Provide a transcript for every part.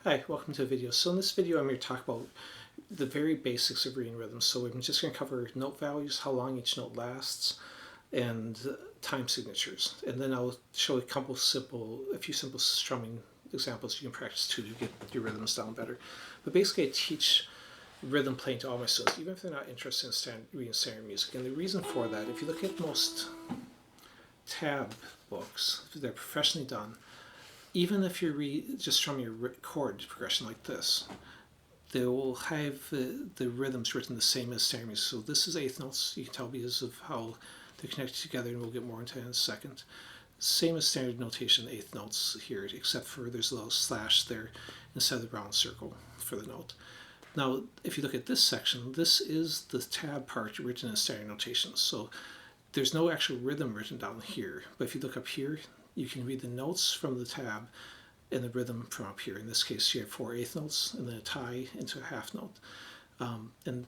Hi, welcome to the video. So in this video I'm going to talk about the very basics of reading rhythms. So I'm just going to cover note values, how long each note lasts, and time signatures. And then I'll show a few simple strumming examples you can practice too to get your rhythms down better. But basically I teach rhythm playing to all my students, even if they're not interested in reading standard music. And the reason for that, if you look at most tab books, they're professionally done. Even if you just strum your chord progression like this, they will have the rhythms written the same as standard music. So this is eighth notes, you can tell because of how they're connected together, and we'll get more into that in a second. Same as standard notation, eighth notes here, except for there's a little slash there instead of the round circle for the note. Now, if you look at this section, this is the tab part written in standard notation. So there's no actual rhythm written down here, but if you look up here, you can read the notes from the tab and the rhythm from up here. In this case, you have 4 eighth notes and then a tie into a half note. And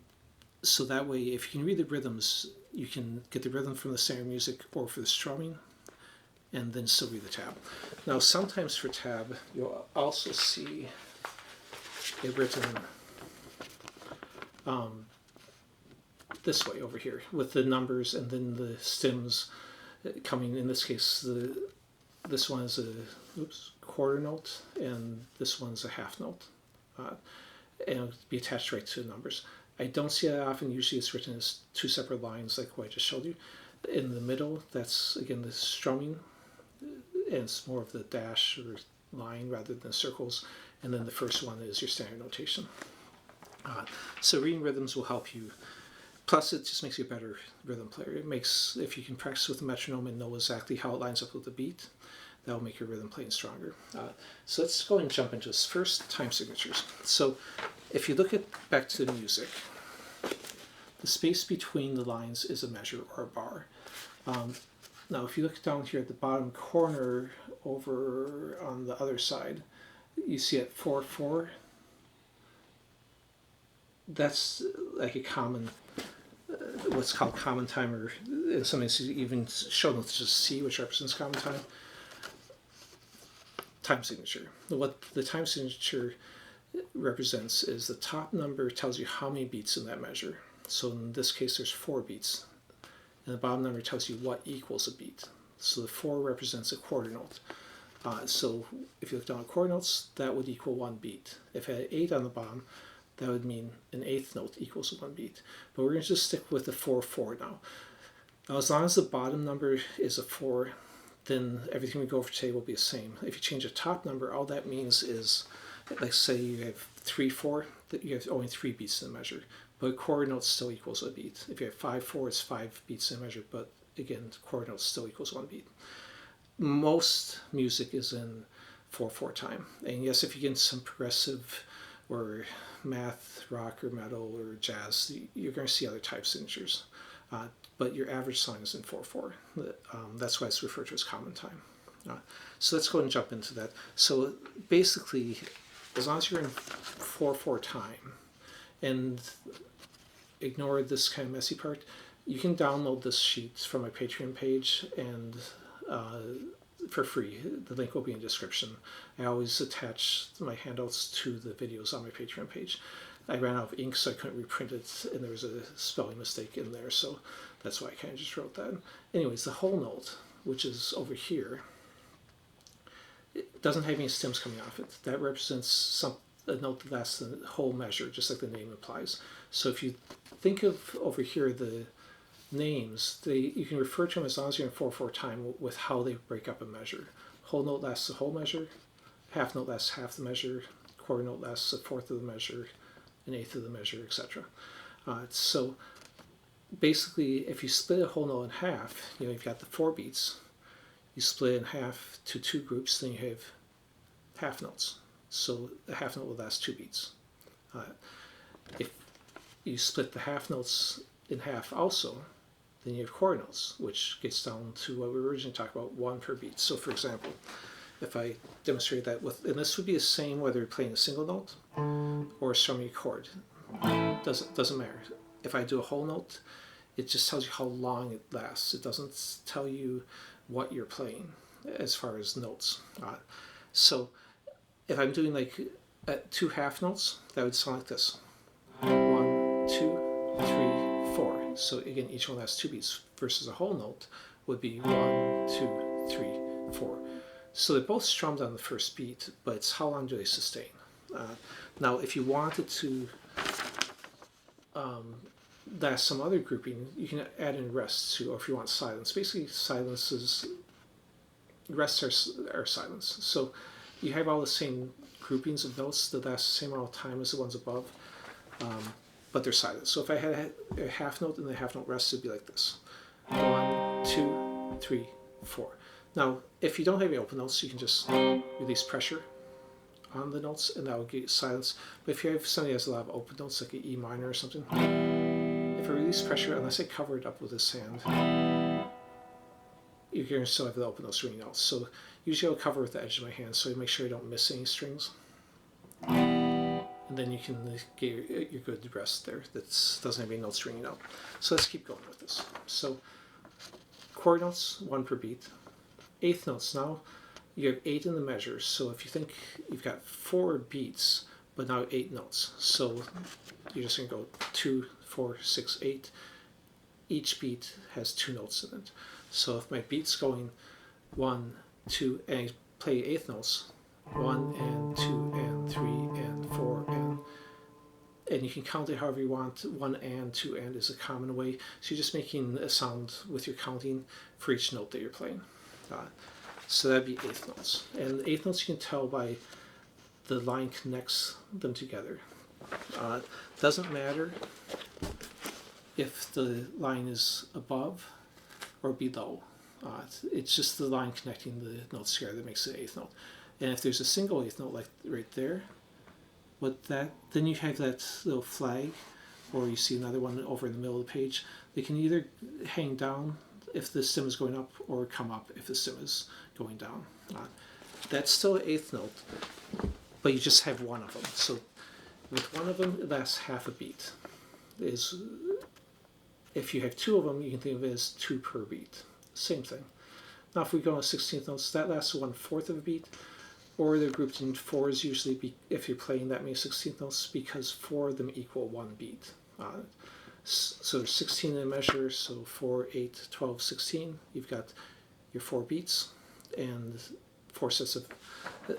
so that way, if you can read the rhythms, you can get the rhythm from the standard music or for the strumming, and then still read the tab. Now, sometimes for tab, you'll also see it written this way over here with the numbers and then the stems coming. In this case, this one is a quarter note, and this one's a half note, and it'll be attached right to the numbers. I don't see that often. Usually it's written as 2 separate lines like what I just showed you. In the middle, that's again the strumming, and it's more of the dash or line rather than circles, and then the first one is your standard notation. So reading rhythms will help you. Plus, it just makes you a better rhythm player. It makes, if you can practice with the metronome and know exactly how it lines up with the beat, that will make your rhythm playing stronger. So let's go and jump into this. First, time signatures. So if you look back to the music, the space between the lines is a measure or a bar. Now, if you look down here at the bottom corner over on the other side, you see at 4/4. That's like a common, what's called common time, or in some instances even shown with just C, which represents common time. Time signature. What the time signature represents is the top number tells you how many beats in that measure. So in this case, there's 4 beats. And the bottom number tells you what equals a beat. So the 4 represents a quarter note. So if you look down at quarter notes, that would equal 1 beat. If it had 8 on the bottom, that would mean an eighth note equals 1 beat. But we're going to just stick with the 4/4 now. Now, as long as the bottom number is a 4, then everything we go over today will be the same. If you change the top number, all that means is, like say you have 3/4, that you have only 3 beats in the measure. But a quarter note still equals a beat. If you have 5/4, it's 5 beats in the measure, but again, quarter note still equals 1 beat. Most music is in 4/4 time. And yes, if you get some progressive or math, rock, or metal, or jazz, you're going to see other type signatures. But your average song is in 4/4. That's why it's referred to as common time. So let's go ahead and jump into that. So basically, as long as you're in 4/4 time, and ignore this kind of messy part, you can download this sheet from my Patreon page and for free. The link will be in the description. I always attach my handouts to the videos on my Patreon page. I ran out of ink, so I couldn't reprint it, and there was a spelling mistake in there, so that's why I kind of just wrote that. Anyways, the whole note, which is over here, it doesn't have any stems coming off it. That represents a note that lasts the whole measure, just like the name implies. So if you think of over here the names, you can refer to them as long as you're in 4/4 time with how they break up a measure. Whole note lasts the whole measure, half note lasts half the measure, quarter note lasts a fourth of the measure, an eighth of the measure, etc. So basically, if you split a whole note in half, you've got the 4 beats, you split it in half to 2 groups, then you have half notes. So the half note will last 2 beats. If you split the half notes in half also, then you have quarter notes, which gets down to what we originally talked about, 1 per beat. So for example, if I demonstrate that with, and this would be the same whether you're playing a single note or strumming a chord, doesn't matter. If I do a whole note, it just tells you how long it lasts. It doesn't tell you what you're playing as far as notes. So if I'm doing like at 2 half notes, that would sound like this. 1, 2, 3, 4. So again, each one has 2 beats, versus a whole note would be 1, 2, 3, 4. So they're both strummed on the first beat, but it's how long do they sustain. Now, if you wanted to last some other grouping, you can add in rests too, or if you want silence. Basically, rests are silence. So you have all the same groupings of notes that last the same amount of time as the ones above, but they're silent. So if I had a half note and the half note rest, it'd be like this. 1, 2, 3, 4. Now, if you don't have any open notes, you can just release pressure on the notes and that will get silence. But if you have something that has a lot of open notes, like an E minor or something, if I release pressure, unless I cover it up with this hand, you're going to still have the open notes ringing out. So usually I'll cover with the edge of my hand so I make sure I don't miss any strings. And then you can get your good rest there that doesn't have any notes ringing out. So let's keep going with this. So chord notes, 1 per beat. Eighth notes, now you have 8 in the measure. So if you think you've got 4 beats, but now 8 notes. So you're just going to go 2, 4, 6, 8. Each beat has 2 notes in it. So if my beat's going 1, 2, and I play 8th notes, 1 and 2 and 3 and 4 and you can count it however you want. 1 and 2 and is a common way. So you're just making a sound with your counting for each note that you're playing. So that'd be 8th notes. And 8th notes you can tell by the line connects them together. Doesn't matter if the line is above or below. It's just the line connecting the notes together that makes it 8th note. And if there's a single 8th note like right there, then you have that little flag, or you see another one over in the middle of the page. They can either hang down if the stem is going up, or come up if the stem is going down. That's still an 8th note, but you just have one of them. So with one of them, it lasts half a beat. If you have 2 of them, you can think of it as 2 per beat. Same thing. Now if we go on 16th notes, that lasts 1/4 of a beat, or they're grouped in 4s usually if you're playing that many 16th notes, because 4 of them equal 1 beat. So there's 16 in a measure, so 4, 8, 12, 16. You've got your 4 beats and 4 sets of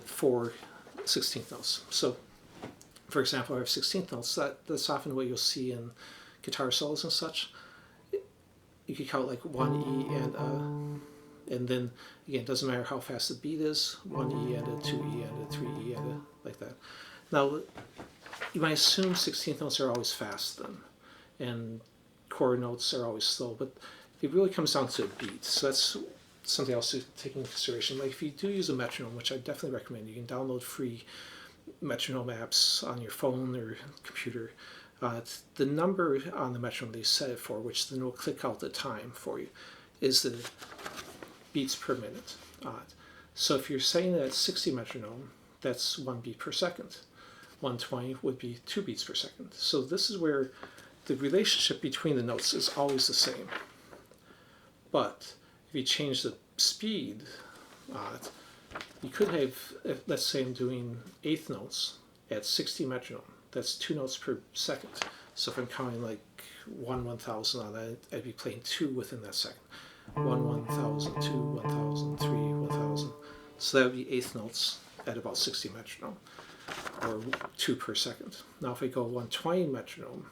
4 16th notes. So for example, I have 16th notes. That's often what you'll see in guitar solos and such. You could count like 1 E and and then again, it doesn't matter how fast the beat is, 1 E and a 2 E and a 3 E and a, like that. Now, you might assume 16th notes are always fast then, and chord notes are always slow, but it really comes down to a beat. So that's something else to take into consideration. Like if you do use a metronome, which I definitely recommend, you can download free metronome apps on your phone or computer. The number on the metronome they set it for, which then will click out the time for you, is the beats per minute. So if you're saying that it's 60 metronome, that's 1 beat per second. 120 would be 2 beats per second. So this is where the relationship between the notes is always the same. But if you change the speed, you could have, let's say I'm doing 8th notes at 60 metronome. That's 2 notes per second. So if I'm counting like 1/1000 on that, I'd be playing 2 within that second. 1/1000, 2, 1000, 3, 1000. So that would be 8th notes at about 60 metronome, or 2 per second. Now if I go 120 metronome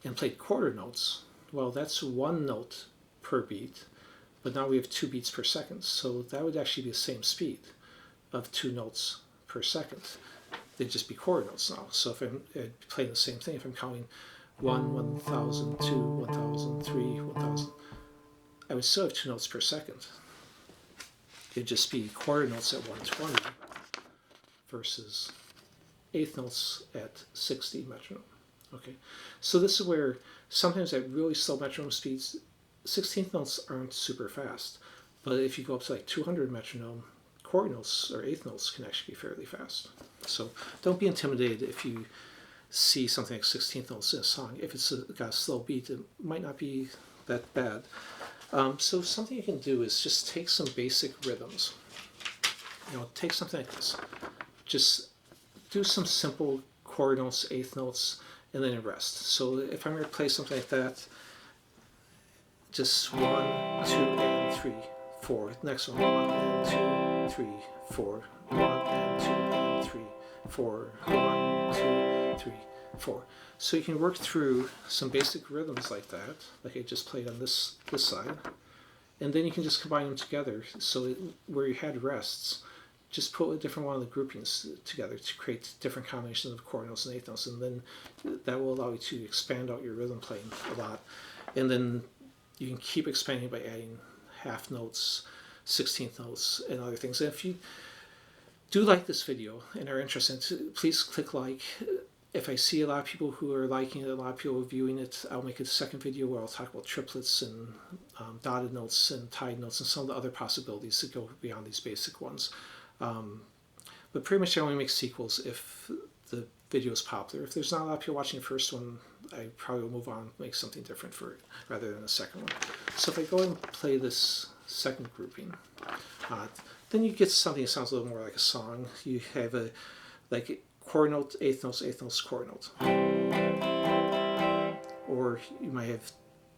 and play quarter notes, well, that's 1 note per beat, but now we have 2 beats per second. So that would actually be the same speed of 2 notes per second. They'd just be quarter notes now. So if I'm playing the same thing, if I'm counting 1, 1000, 2, 1000, 3, 1000, I would still have 2 notes per second. It'd just be quarter notes at 120 versus 8th notes at 60 metronome. Okay, so this is where sometimes at really slow metronome speeds, 16th notes aren't super fast, but if you go up to like 200 metronome, chord notes or 8th notes can actually be fairly fast. So don't be intimidated if you see something like 16th notes in a song. If it's got a slow beat, it might not be that bad. So something you can do is just take some basic rhythms. Take something like this. Just do some simple chord notes, eighth notes, and then a rest. So if I'm going to play something like that, just 1, 2, and 3, 4. Next one, 1 and 2, 3, 4. 1 and 2 and 3, 4. 1, 2, 3, 4. So you can work through some basic rhythms like that, like I just played on this side, and then you can just combine them together. So where you had rests, just put a different one of the groupings together to create different combinations of chord notes and eighth notes, and then that will allow you to expand out your rhythm playing a lot. And then you can keep expanding by adding half notes, 16th notes, and other things. And if you do like this video and are interested, please click like. If I see a lot of people who are liking it, a lot of people viewing it, I'll make a second video where I'll talk about triplets and dotted notes and tied notes and some of the other possibilities that go beyond these basic ones. But pretty much I only make sequels if the video is popular. If there's not a lot of people watching the first one, I probably will move on and make something different for it rather than a second one. So if I go and play this second grouping, then you get something that sounds a little more like a song. You have a chord note, eighth notes, chord note. Or you might have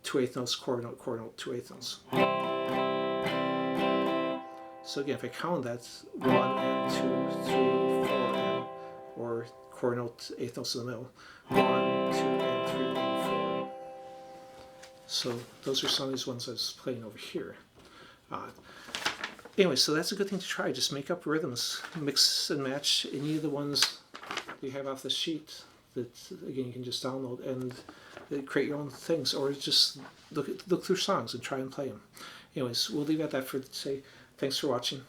2 eighth notes, chord note, 2 eighth notes. So again, if I count that, 1 and 2, 3, 4, and, or chord note, eighth notes in the middle, 1, 2, and 3, and 4. So those are some of these ones I was playing over here. Anyway, so that's a good thing to try. Just make up rhythms, mix and match any of the ones you have off the sheet that, again, you can just download and create your own things, or just look through songs and try and play them. Anyways, we'll leave it at that for today. Thanks for watching.